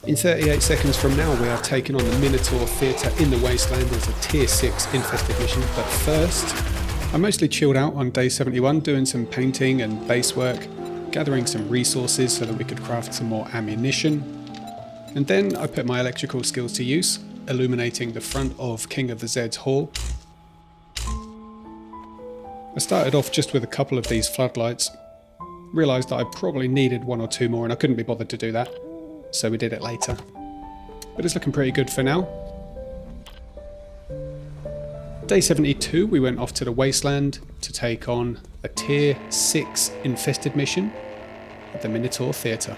In 38 seconds from now, we are taking on the Minotaur Theatre in the Wasteland as a tier 6 infested mission. But first, I mostly chilled out on day 71, doing some painting and base work, gathering some resources so that we could craft some more ammunition. And then I put my electrical skills to use, illuminating the front of King of the Zed's hall. I started off just with a couple of these floodlights, realised that I probably needed one or two more and I couldn't be bothered to do that, so we did it later. But it's looking pretty good for now. Day 72 we went off to the Wasteland to take on a tier 6 infested mission at the Minotaur Theatre.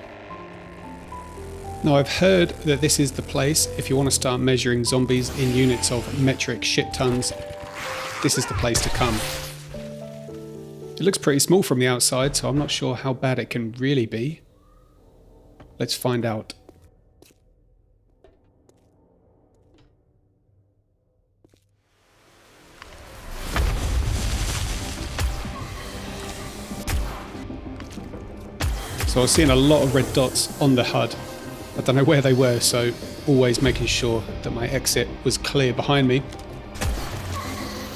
Now I've heard that this is the place if you want to start measuring zombies in units of metric shit tons. This is the place to come. It looks pretty small from the outside, so I'm not sure how bad it can really be. Let's find out. So I was seeing a lot of red dots on the HUD. I don't know where they were, so always making sure that my exit was clear behind me.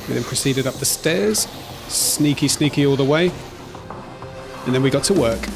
We then proceeded up the stairs, sneaky all the way, and then we got to work.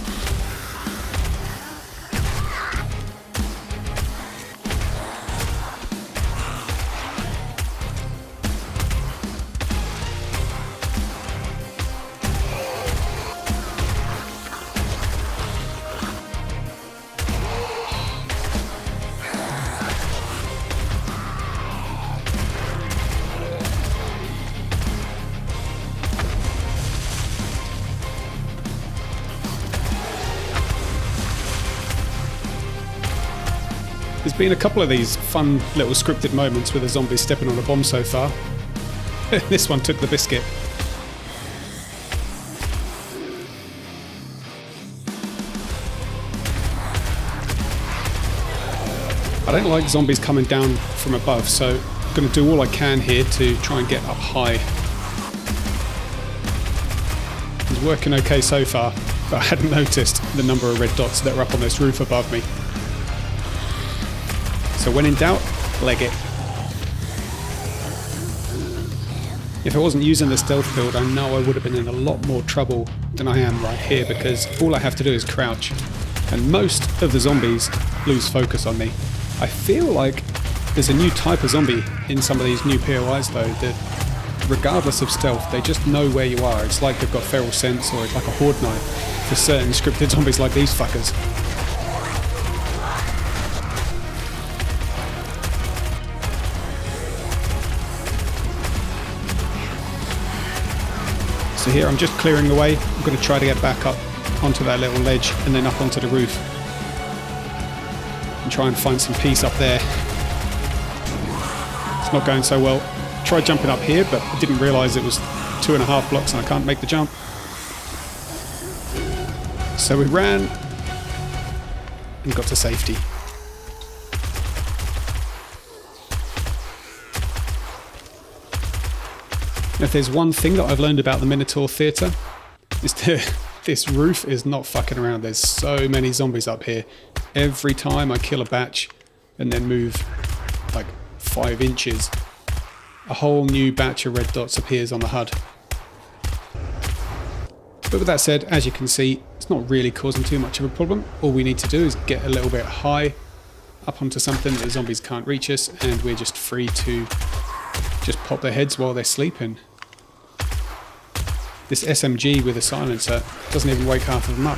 There's been a couple of these fun little scripted moments with a zombie stepping on a bomb so far. This one took the biscuit. I don't like zombies coming down from above, so I'm going to do all I can here to try and get up high. It's working okay so far, but I hadn't noticed the number of red dots that were up on this roof above me. So when in doubt, leg it. If I wasn't using the stealth build, I know I would have been in a lot more trouble than I am right here, because all I have to do is crouch. And most of the zombies lose focus on me. I feel like there's a new type of zombie in some of these new POIs though, that regardless of stealth, they just know where you are. It's like they've got feral sense, or it's like a Horde knife for certain scripted zombies like these fuckers. So here I'm just clearing the way. I'm going to try to get back up onto that little ledge and then up onto the roof. And try and find some peace up there. It's not going so well. Tried jumping up here, but I didn't realise it was 2.5 blocks and I can't make the jump. So we ran and got to safety. If there's one thing that I've learned about the Minotaur Theatre, is that this roof is not fucking around. There's so many zombies up here. Every time I kill a batch and then move like 5 inches, a whole new batch of red dots appears on the HUD. But with that said, as you can see, it's not really causing too much of a problem. All we need to do is get a little bit high up onto something that the zombies can't reach us, and we're just free to just pop their heads while they're sleeping. This SMG with a silencer doesn't even wake half of them up.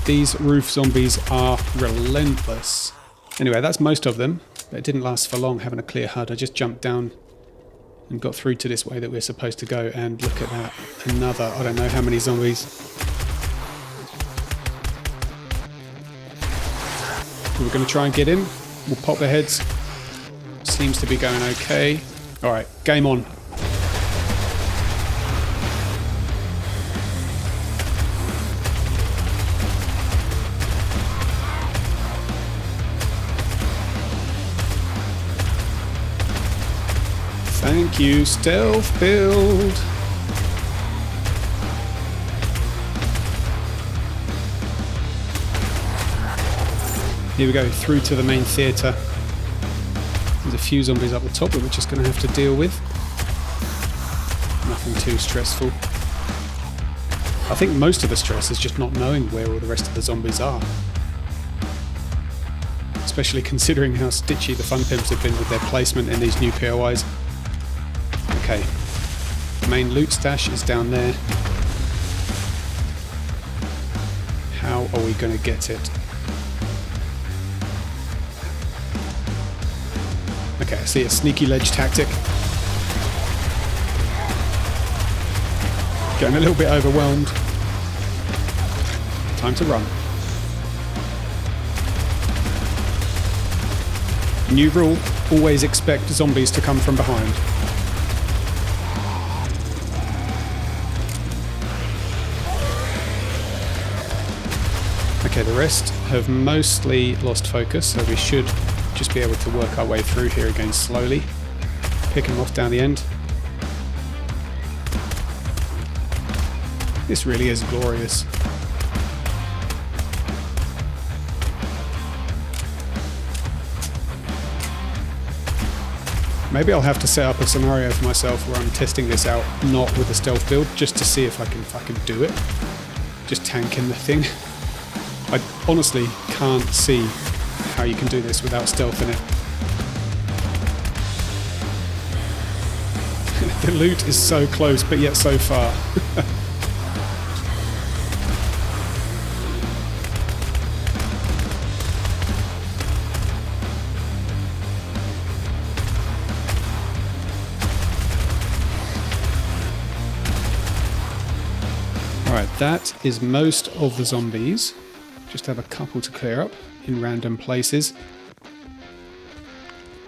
These roof zombies are relentless. Anyway, that's most of them, but it didn't last for long having a clear HUD. I just jumped down and got through to this way that we're supposed to go, and look at that. Another, I don't know how many zombies. We're going to try and get in. We'll pop their heads. Seems to be going okay. Alright, game on. Thank you, stealth build. Here we go, through to the main theatre. There's a few zombies up the top that we're just going to have to deal with. Nothing too stressful. I think most of the stress is just not knowing where all the rest of the zombies are. Especially considering how stitchy the fun pimps have been with their placement in these new POIs. Okay, the main loot stash is down there. How are we going to get it? Okay, I see a sneaky ledge tactic. Getting a little bit overwhelmed. Time to run. New rule, always expect zombies to come from behind. Okay, the rest have mostly lost focus, so we should just be able to work our way through here again slowly. Pick them off down the end. This really is glorious. Maybe I'll have to set up a scenario for myself where I'm testing this out not with a stealth build, just to see if I can do it. Just tanking the thing. I honestly can't see how you can do this without stealth in it. The loot is so close, but yet so far. Alright, that is most of the zombies. Just have a couple to clear up in random places.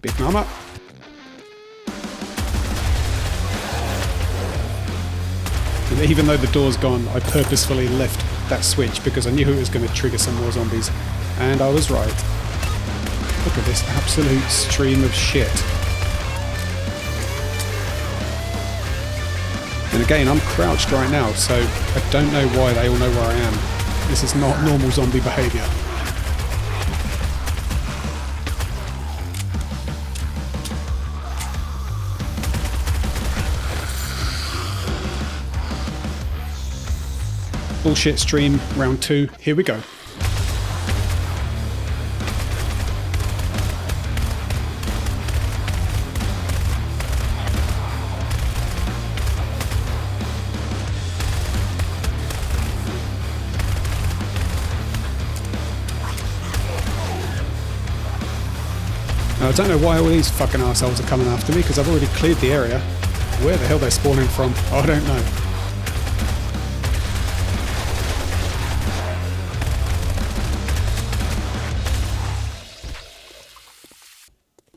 Big mama. And even though the door's gone, I purposefully left that switch because I knew it was going to trigger some more zombies. And I was right. Look at this absolute stream of shit. And again, I'm crouched right now, so I don't know why they all know where I am. This is not normal zombie behaviour. Bullshit stream, round 2, here we go. Now, I don't know why all these fucking assholes are coming after me, because I've already cleared the area. Where the hell they're spawning from, I don't know.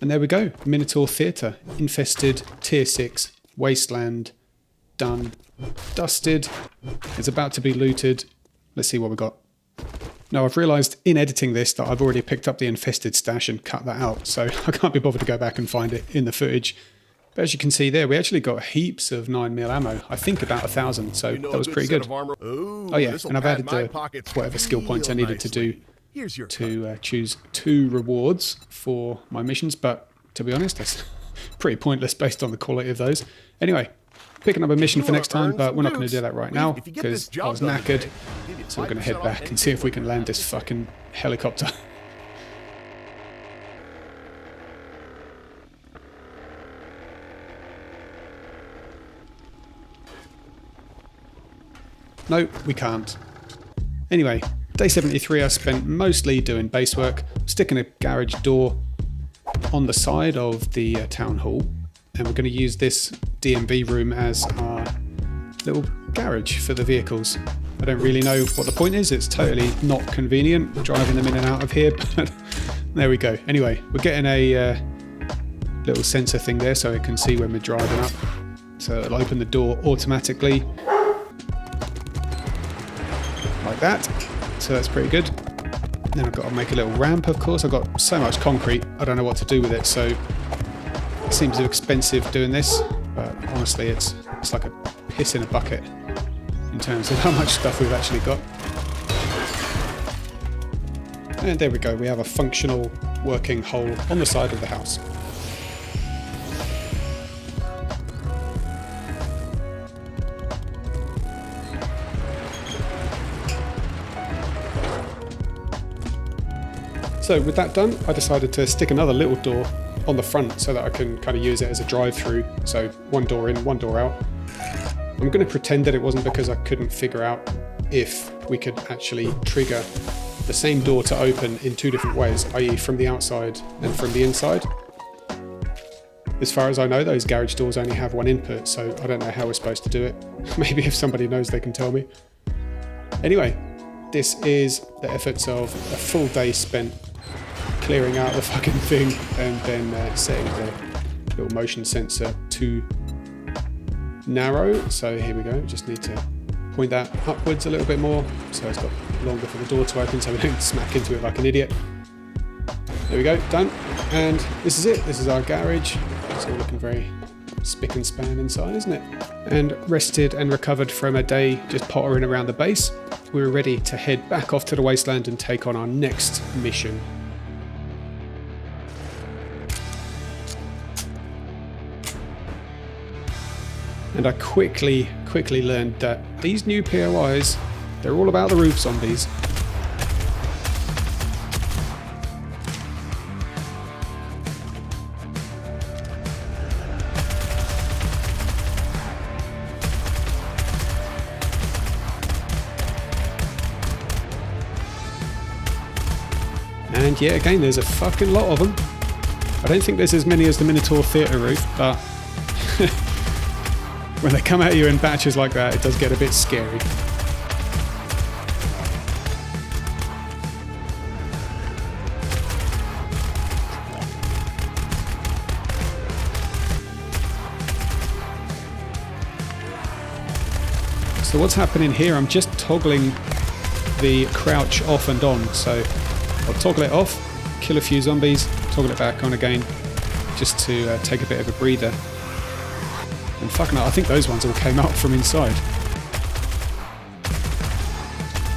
And there we go, Minotaur Theatre, infested, tier 6, wasteland, done, dusted, it's about to be looted. Let's see what we got. Now I've realised in editing this that I've already picked up the infested stash and cut that out, so I can't be bothered to go back and find it in the footage. But as you can see there, we actually got heaps of 9mm ammo, I think about 1,000, so that was pretty good. Oh yeah, and I've added the whatever skill points I needed to do to choose 2 rewards for my missions, but to be honest, that's pretty pointless based on the quality of those. Anyway, picking up a mission for next time, but we're not going to do that right now because I was knackered. So we're going to head back and see if we can land this fucking helicopter. No, we can't. Anyway, day 73 I spent mostly doing base work, sticking a garage door on the side of the town hall, and we're going to use this DMV room as our little garage for the vehicles. I don't really know what the point is, it's totally not convenient driving them in and out of here, but there we go. Anyway, we're getting a little sensor thing there so it can see when we're driving up. So it'll open the door automatically. Like that. So that's pretty good. Then I've got to make a little ramp, of course. I've got so much concrete, I don't know what to do with it, so seems expensive doing this, but honestly it's like a piss in a bucket in terms of how much stuff we've actually got. And there we go, we have a functional working hole on the side of the house. So with that done, I decided to stick another little door on the front so that I can kind of use it as a drive-through. So one door in, one door out. I'm going to pretend that it wasn't because I couldn't figure out if we could actually trigger the same door to open in two different ways, i.e. from the outside and from the inside. As far as I know, those garage doors only have one input, so I don't know how we're supposed to do it. Maybe if somebody knows, they can tell me. Anyway, this is the efforts of a full day spent clearing out the fucking thing and then setting the little motion sensor to narrow. So here we go, just need to point that upwards a little bit more so it's got longer for the door to open so we don't smack into it like an idiot. There we go, done. And this is it, this is our garage. It's all looking very spick and span inside, isn't it? And rested and recovered from a day just pottering around the base, we were ready to head back off to the wasteland and take on our next mission. And I quickly learned that these new POIs, they're all about the roof zombies. And yeah, again, there's a fucking lot of them. I don't think there's as many as the Minotaur theatre roof, but when they come at you in batches like that, it does get a bit scary. So what's happening here, I'm just toggling the crouch off and on. So I'll toggle it off, kill a few zombies, toggle it back on again, just to take a bit of a breather. And fucking hell, I think those ones all came out from inside.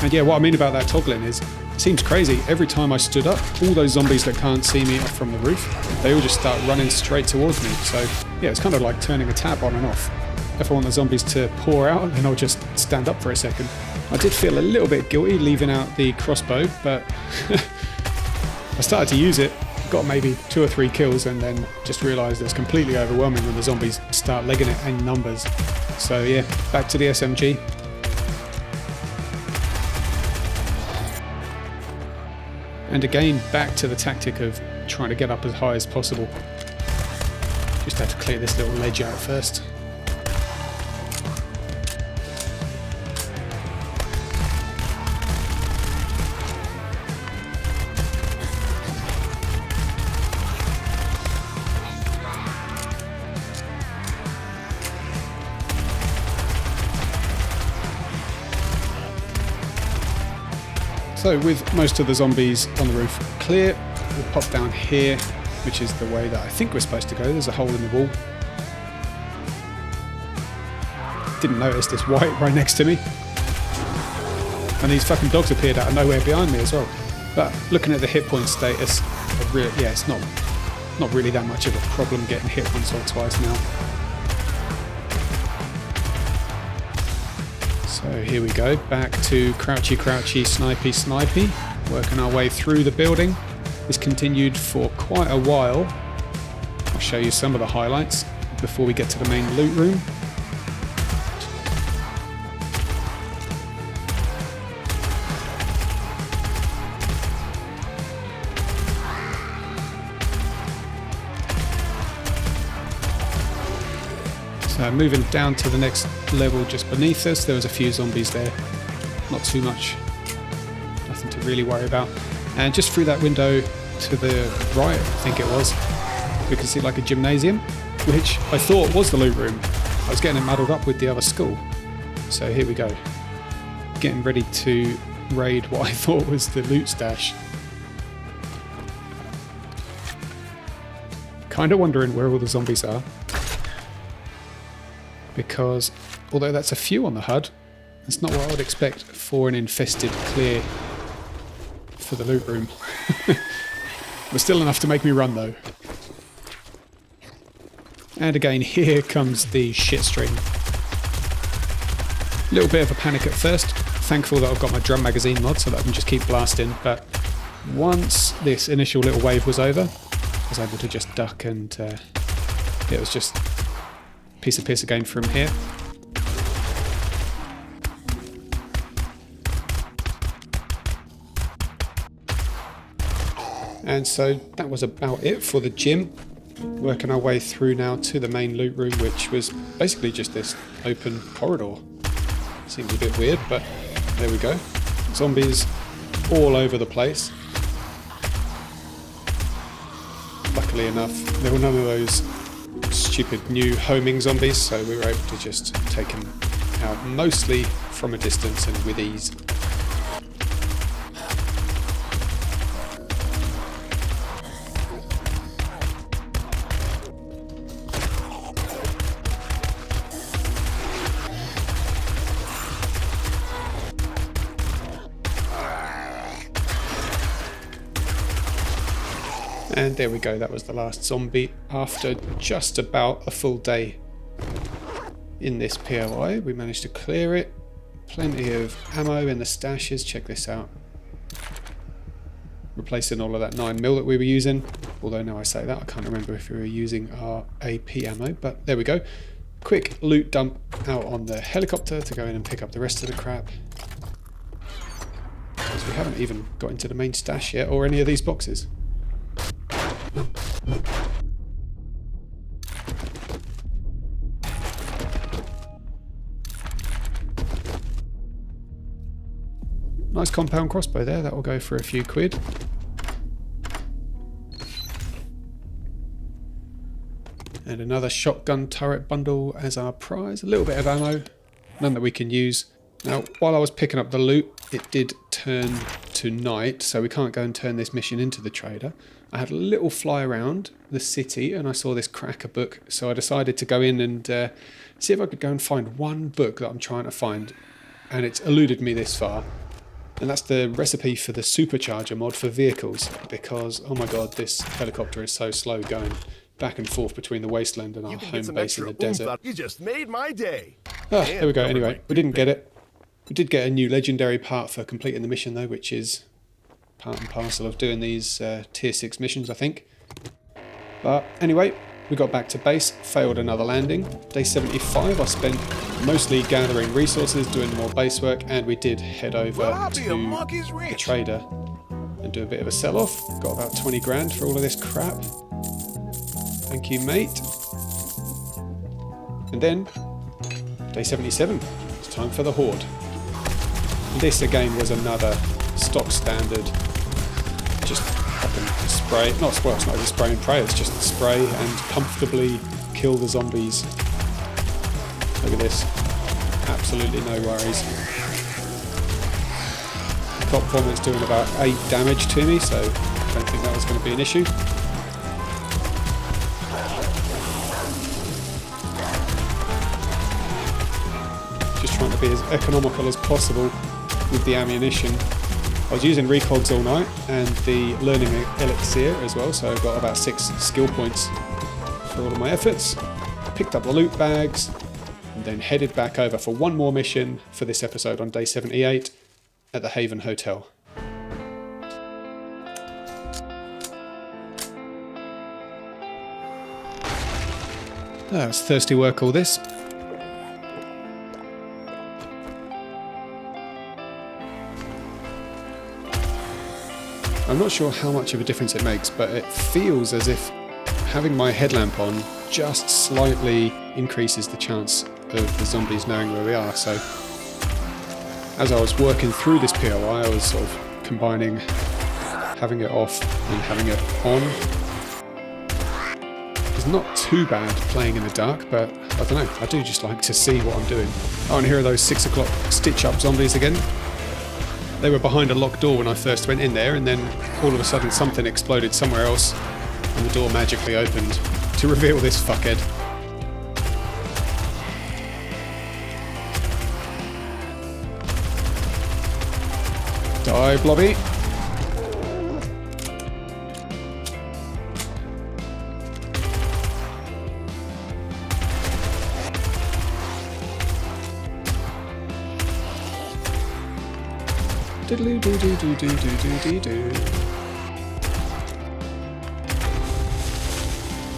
And yeah, what I mean about that toggling is, it seems crazy. Every time I stood up, all those zombies that can't see me from the roof, they all just start running straight towards me. So yeah, it's kind of like turning a tap on and off. If I want the zombies to pour out, then I'll just stand up for a second. I did feel a little bit guilty leaving out the crossbow, but I started to use it. Got maybe 2 or 3 kills and then just realised it's completely overwhelming when the zombies start legging it in numbers. So yeah, back to the SMG. And again, back to the tactic of trying to get up as high as possible. Just had to clear this little ledge out first. So with most of the zombies on the roof clear, we'll pop down here, which is the way that I think we're supposed to go. There's a hole in the wall. Didn't notice this white right next to me. And these fucking dogs appeared out of nowhere behind me as well. But looking at the hit point status, yeah, it's not really that much of a problem getting hit once or twice now. So here we go, back to crouchy, snipey, working our way through the building. This continued for quite a while. I'll show you some of the highlights before we get to the main loot room. Moving down to the next level just beneath us, there was a few zombies there. Not too much, nothing to really worry about. And just through that window to the right, I think it was, we can see like a gymnasium, which I thought was the loot room. I was getting it muddled up with the other school. So here we go, getting ready to raid what I thought was the loot stash. kind of wondering where all the zombies are. Because, although that's a few on the HUD, that's not what I would expect for an infested clear for the loot room. But still enough to make me run, though. And again, here comes the shit stream. A little bit of a panic at first. Thankful that I've got my drum magazine mod so that I can just keep blasting. But once this initial little wave was over, I was able to just duck, and it was just piece of piss again from here. And so that was about it for the gym. Working our way through now to the main loot room, which was basically just this open corridor. Seems a bit weird, but there we go. Zombies all over the place. Luckily enough, there were none of those stupid new homing zombies, so we were able to just take them out mostly from a distance and with ease. And there we go, that was the last zombie after just about a full day in this POI. We managed to clear it. Plenty of ammo in the stashes, check this out. Replacing all of that 9mm that we were using. Although now I say that, I can't remember if we were using our AP ammo, but there we go. Quick loot dump out on the helicopter to go in and pick up the rest of the crap. Because we haven't even got into the main stash yet, or any of these boxes. Nice compound crossbow there, that will go for a few quid. And another shotgun turret bundle as our prize. A little bit of ammo, none that we can use. Now, while I was picking up the loot, it did turn to night, so we can't go and turn this mission into the trader. I had a little fly around the city and I saw this cracker book, so I decided to go in and see if I could go and find one book that I'm trying to find, and it's eluded me this far. And that's the recipe for the supercharger mod for vehicles, because, oh my god, this helicopter is so slow going back and forth between the wasteland and our home base in the desert. You just made my day. Ah, there we go. Anyway, we didn't get it. We did get a new legendary part for completing the mission though, which is part and parcel of doing these tier 6 missions, I think. But anyway, we got back to base, failed another landing. Day 75 I spent mostly gathering resources, doing more base work, and we did head over to the trader and do a bit of a sell-off. Got about 20 grand for all of this crap. Thank you, mate. And then, day 77, it's time for the Horde. This again was another stock standard, just fucking spray, well it's not even spray and pray, it's just spray and comfortably kill the zombies. Look at this, absolutely no worries. The cop vomit's doing about 8 damage to me, so I don't think that was going to be an issue. Just trying to be as economical as possible with the ammunition. I was using recogs all night and the learning elixir as well, so I got about 6 skill points for all of my efforts. Picked up the loot bags and then headed back over for one more mission for this episode on day 78 at the Haven Hotel. It's thirsty work all this. I'm not sure how much of a difference it makes, but it feels as if having my headlamp on just slightly increases the chance of the zombies knowing where we are. So as I was working through this POI, I was sort of combining having it off and having it on. It's not too bad playing in the dark, but I don't know, I do just like to see what I'm doing. Oh, and here are those 6 o'clock stitch-up zombies again. They were behind a locked door when I first went in there, and then all of a sudden something exploded somewhere else, And the door magically opened to reveal this fuckhead. Die, Blobby.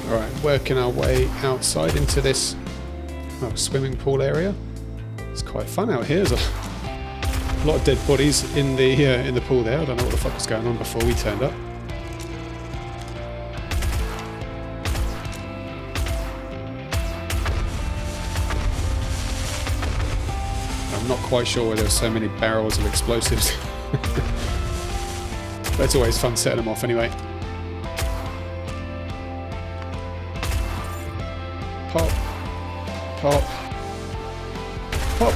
Alright, working our way outside into this swimming pool area. It's quite fun out here. There's a lot of dead bodies in the pool there. I don't know what the fuck was going on before we turned up. I'm not quite sure why there's so many barrels of explosives. But it's always fun setting them off anyway. Pop. Pop. Pop.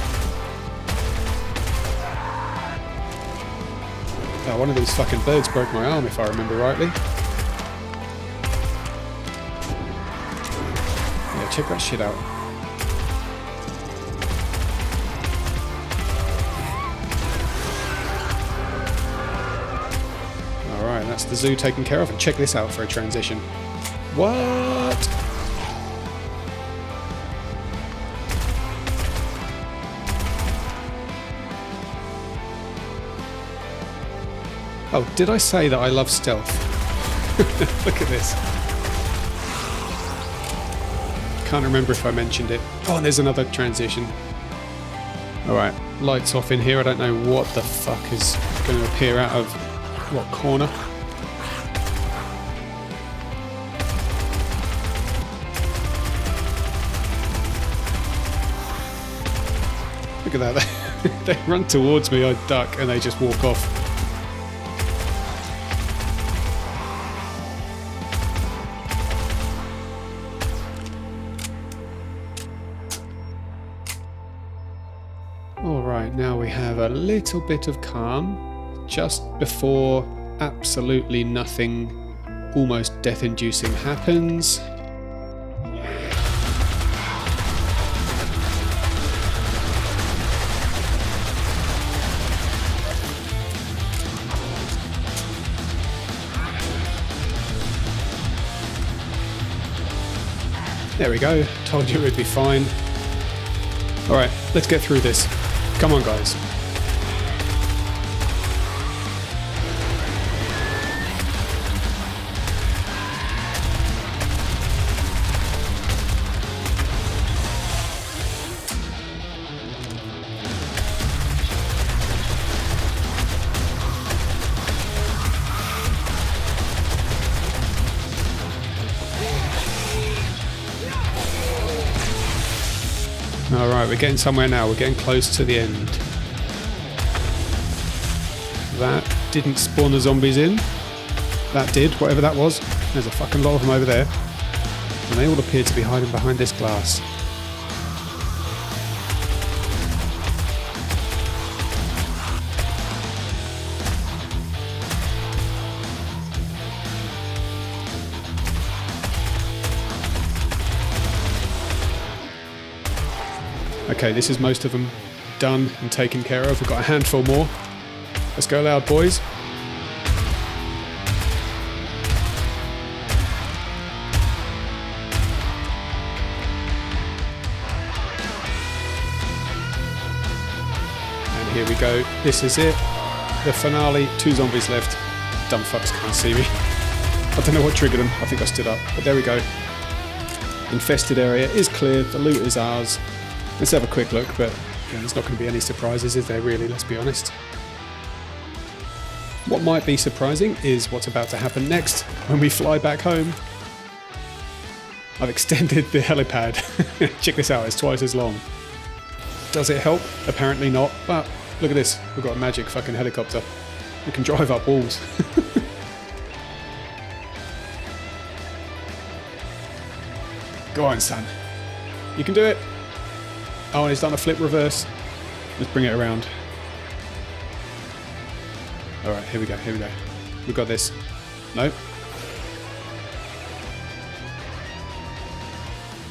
Oh, one of these fucking birds broke my arm if I remember rightly. Yeah, check that shit out. Alright, that's the zoo taken care of. And check this out for a transition. What? Oh, did I say that I love stealth? Look at this. Can't remember if I mentioned it. Oh, and there's another transition. Alright, lights off in here. I don't know what the fuck is going to appear out of what corner. Look at that. They run towards me, I duck, and they just walk off. Alright, now we have a little bit of calm just before absolutely nothing almost death-inducing happens. There we go, told you it would be fine. Alright, let's get through this. Come on, guys. Alright, we're getting somewhere now. We're getting close to the end. That didn't spawn the zombies in. That did, whatever that was. There's a fucking lot of them over there. And they all appear to be hiding behind this glass. Okay, this is most of them done and taken care of. We've got a handful more. Let's go loud, boys. And here we go. This is it. The finale. 2 zombies left. Dumb fucks can't see me. I don't know what triggered them. I think I stood up. But there we go. Infested area is clear. The loot is ours. Let's have a quick look, but there's not going to be any surprises, is there really? Let's be honest. What might be surprising is what's about to happen next when we fly back home. I've extended the helipad. Check this out, it's twice as long. Does it help? Apparently not, but look at this. We've got a magic fucking helicopter. We can drive up walls. Go on, son. You can do it. Oh, and he's done a flip reverse. Let's bring it around. Alright, here we go, here we go. We've got this. No.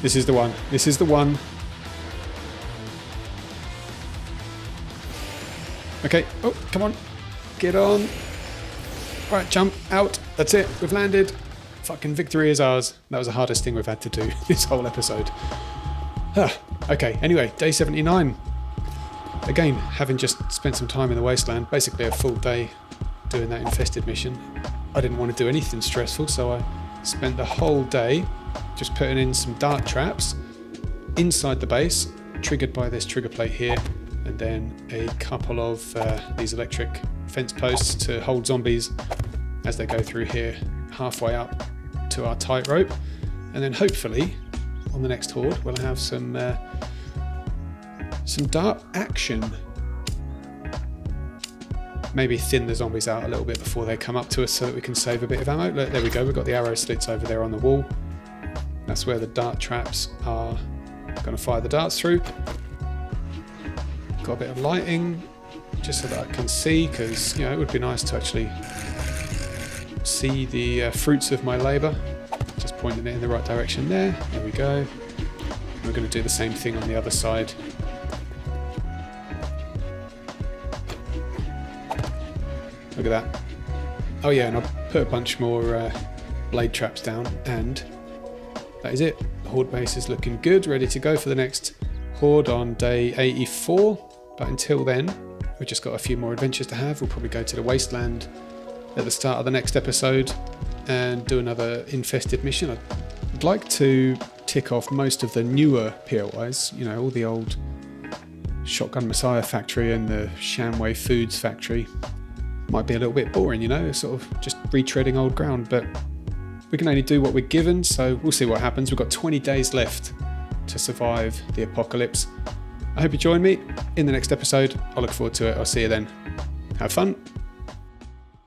This is the one. This is the one. Okay. Oh, come on. Get on. Right, jump out. That's it. We've landed. Fucking victory is ours. That was the hardest thing we've had to do this whole episode. Okay, anyway, day 79. Again, having just spent some time in the wasteland, basically a full day doing that infested mission. I didn't want to do anything stressful, so I spent the whole day just putting in some dart traps inside the base, triggered by this trigger plate here, and then a couple of these electric fence posts to hold zombies as they go through here, halfway up to our tightrope. And then hopefully on the next horde we'll have some dart action. Maybe thin the zombies out a little bit before they come up to us so that we can save a bit of ammo. Look, there we go, we've got the arrow slits over there on the wall. That's where the dart traps are going to fire the darts through. Got a bit of lighting just so that I can see, because it would be nice to actually see the fruits of my labour. Just pointing it in the right direction there. There we go. We're going to do the same thing on the other side. Look at that. Oh yeah, and I'll put a bunch more blade traps down, and that is it. The horde base is looking good, ready to go for the next horde on day 84. But until then, we've just got a few more adventures to have. We'll probably go to the wasteland at the start of the next episode and do another infested mission. I'd like to tick off most of the newer POIs, all the old Shotgun Messiah factory and the Shamway Foods factory. Might be a little bit boring, sort of just retreading old ground, but we can only do what we're given, so we'll see what happens. We've got 20 days left to survive the apocalypse. I hope you join me in the next episode. I look forward to it. I'll see you then. Have fun.